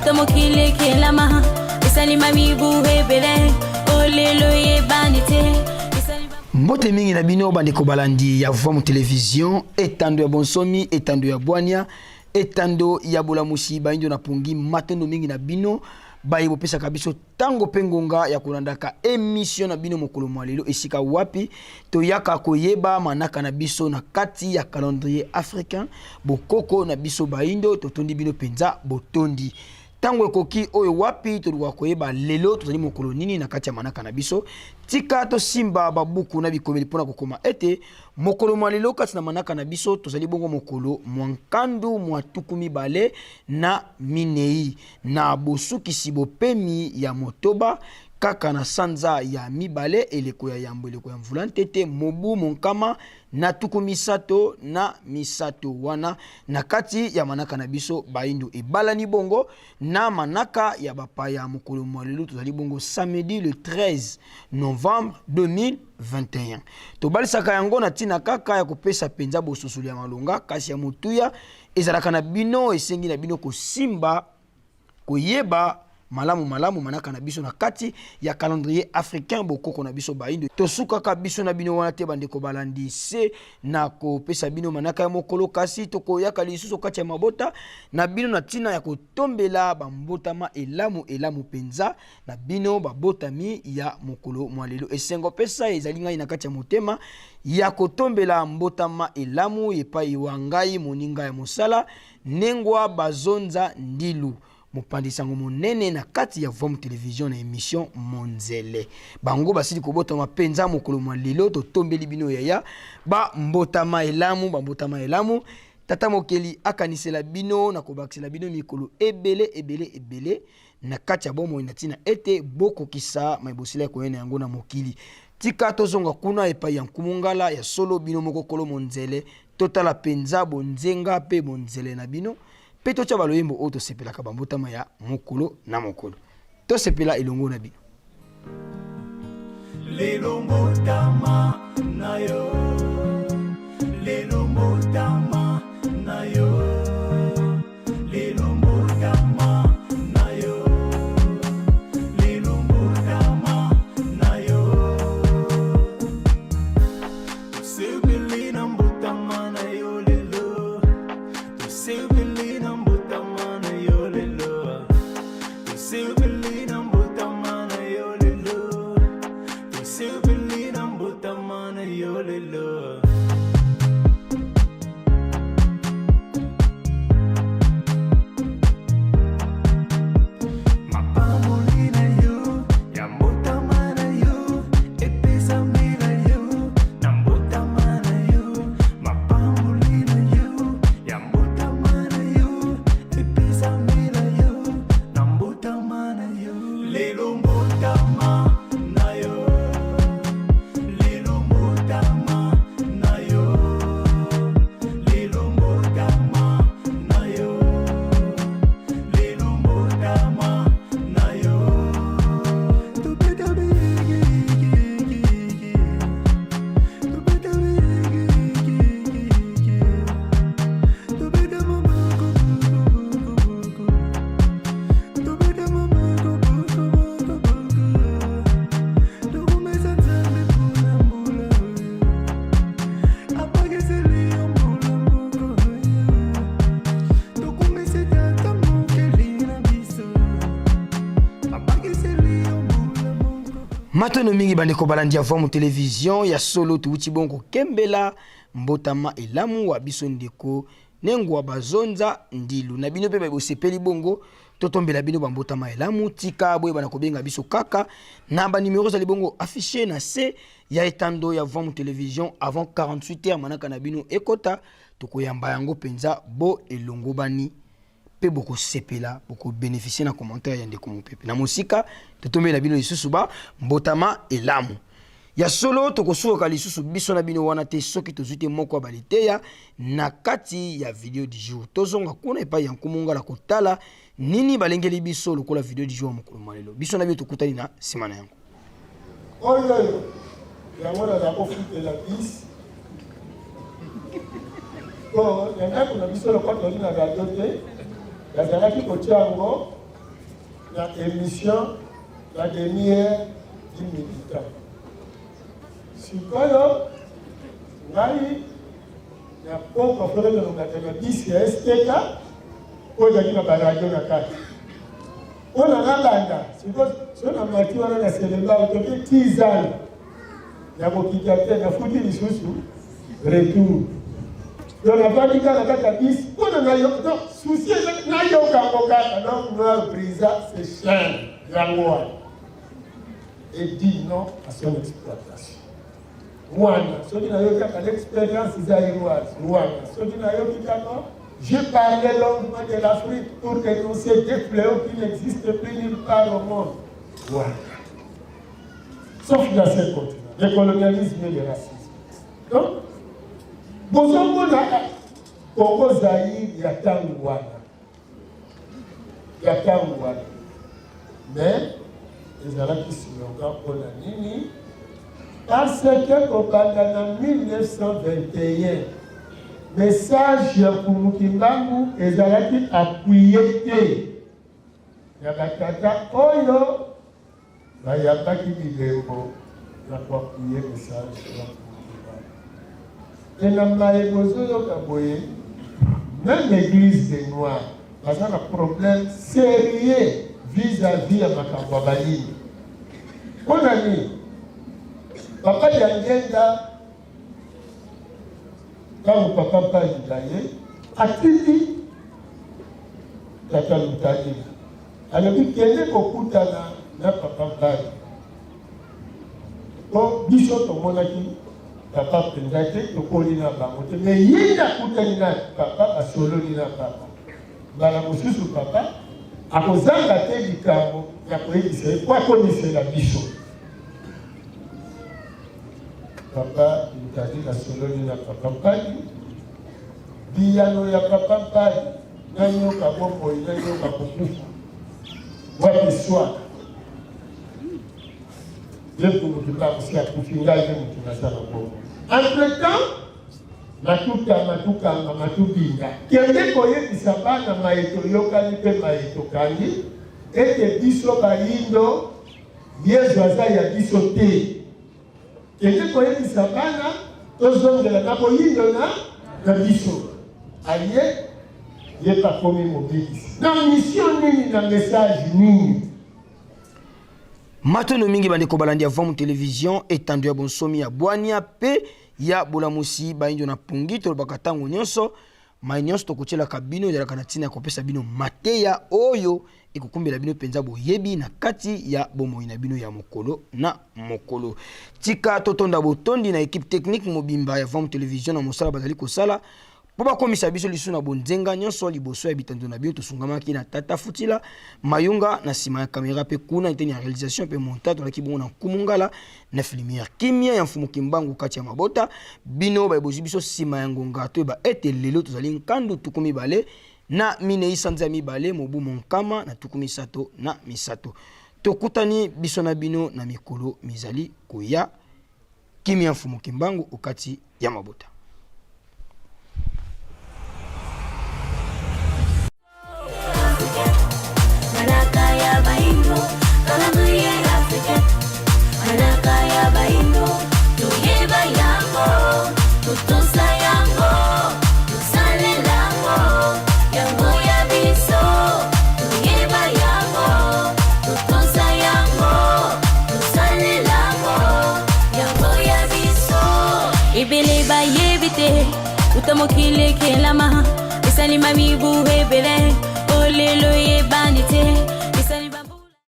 tomo kile kelama isali mami buhe bele olelo ye banite. Mbote mingi na bino bandeko balandi ya Voix Télévision etando ya bonsomi etando ya bwania etando ya bolamushi baindo na pungi matendo mingi na bino bayi bopesa kabiso tango pengonga ya kulandaka émission na bino mokolo mwalelo esika wapi to yaka koyeba manaka na biso na kati ya calendrier africain bokoko na biso baindo to tondi bino penza botondi tango ekoki oyo wapi to lwa koyeba lelo tozali mokolo nini na kati ya manaka na biso tika to simba babuku na bikomeli pona kokoma ete mokolo mwalelo kati na manaka na biso tozali bongo mokolo mwankandu mwatukumi bale na minei na bosukisi bopemi ya motoba kaka na sanza ya mibale eleko ya yambo eleko ya mvula ntete mobu monkama na tuku misato na misato wana na kati ya manaka na biso baindu ebalani bongo na manaka ya bapaya mokolo mwalelo tozali bongo samedi le 13 novembre 2021 tobalisaka yango na tina kaka ya kopesa penza bosusuli ya malonga kasi ya motuya ezalaka na bino esengi na bino kosimba koyeba malamu manaka na biso na kati ya calendrier africain bokoko na biso baindo tosuka ka biso na bino wana te bandeko balandi se na ko pesa bino manaka ya mokolo kasi toko yaka lisusu kati ya mabota na bino na tina ya kotombela bambotama elamu penza na bino babotami ya mokolo mwalelo esengo pesa ezali ngai na kati ya motema ya kotombela mbotama elamu epai wangai moninga ya mosala nengwa bazonza ndilu mopandisango monene na kati ya Voix Télévision na émission Monzele bango basili kobota mapenza mokolo mwalelo to tombeli bino yaya ba mbotama elamu tata mokeli akanisela bino na kobakisela bino mikolo ebele na kati ya bomo inatina ete boko kisa maibosila koyena yango na mokili tika tozonga kuna epai ya nkumungala ya solo bino mokokolo Monzele totala penza bonzenga pe Monzele na bino peto cha baloyembo oto sepela ka bambotama ya mokolo na mokolo to sepela elongo na bino lelongotama na yo lelongotama na yo lelongotama na yo lelongotama na yo sebelina mbotama na yo lelo sebelina mbotama na yo lelo sebelina mbotama na yo lelo sebelina mbotama na yo lelo Matono mingi bandeko balandi ya Voix Télévision ya solo tuuti bongo kembela mbotama elamu wa biso ndeko nengwa bazonza ndilu na bino pe bosepeli bongo totombela bino bambotama elamu tika boye bana kobenga biso kaka na ba numéro za libongo affiché na C ya etando ya Voix Télévision avant 48 heures manaka na bino ekota tokoyamba yango penza bo elongo bani pe boko sepela boko bénéficier na commentaire ya ndeko mopepe na musika totombela bino lisusu ba mbotama elamu ya solo tokosuka lisusu biso na bino wana te soki tozute moko baliteya na kati ya video du jour tozonga kuna epai ya nkumunga la kotala nini balengeli biso lokola video du jour mokolo mwalelo biso na bino tokutani na simana yango oyo ya mwana za ofite la bis yanga kuna biso lokwa toli na radio te yazalaki kotia yango émission la demi-heure du militant. Sikoyo, ngai na poko fere de l'ongatema bisi ya STK, oyo aki na baradio na kati. Ona nalanda, sikoyo na mati wana na selemba, otoke 10 ans, ya kokita te, na futi lisusu, retour. Donc la famille quand la carte bis, on a eu non souci na yo ka kokata donc noir brisa c'est cher la loi et dit non à son exploitation. Moi, ce qui n'a eu qu'à l'expérience zaïroise, moi, ce qui n'a eu qu'à j'ai parlé longuement de l'Afrique pour dénoncer des fléaux qui n'existent plus nulle part au monde. Voilà. Sauf dans ces continents, le colonialisme et le racisme. Donc, bozomona Congo Zaïre ya tangu wana. Mais ezalaki slogan mpona nini? Parce que kobanda na 1921 message ya Mukimbangu ezalaki appuyé te ya batata oyo bayambaki bilembo ya koappuye message ya et dans même l'église des Noirs, parce qu'on a un problème sérieux vis-à-vis de Makambabali. On a dit, papa Yangenda, quand papa pas dit, a dit, tata Lutani. Alors, il y a beaucoup de papa pas. Bon, bisous, tout le monde a dit. Papa pendate tokolina bango te mais yinda kutalina papa asololina papa bala mususu papa akozanga te likambo ya koyebisa kwa komisela biso papa mutadi asololina papa mpadi biyano ya papa mpadi nanyoka bombo nanyoka kukufa wapi swaka entre-temps, matubinga. Kende koyebisa bana maito yokani pe maito kandi, ete biso bayindo, yezu aza ya biso te. Kende koyebisa bana, tozongela na boyindo na biso. Aye, ye pa komi mobilisi. Na mission nini na message nini? Matono mingi bandeko balandi ya Vamu Télévision etandu ya bonsomi ya Bwania pe ya bolamusi bainjo na pungi to bakatango nyonso mainyonso to kutela kabino ya kanatina ya kopesa bino mateya oyo ekukumbela bino penza boyebi na kati ya bomoi na bino ya mokolo na mokolo tika totonda botondi na équipe technique mobimba ya Vamu Télévision na mosala bazali kosala Boba komisa biso lisu na bonzenga nyonso liboso ya bitando na bio tosungamaki na Tata Futila Mayunga na sima ya kamera pe kuna iteni ya réalisation pe montage la kibongo na kumungala na filmière kimia ya mfumu kimbangu kati ya mabota bino ba bozi biso sima ya ngonga to ba ete lelo tozali nkandu tukumi bale na mine isanza mibale mobu monkama na tukumi sato na misato tokutani biso na bino na mikolo mizali koya kimia mfumu kimbangu ukati ya mabota. Utamokile kelama, isalima mibu hebele, olelo ye bandite.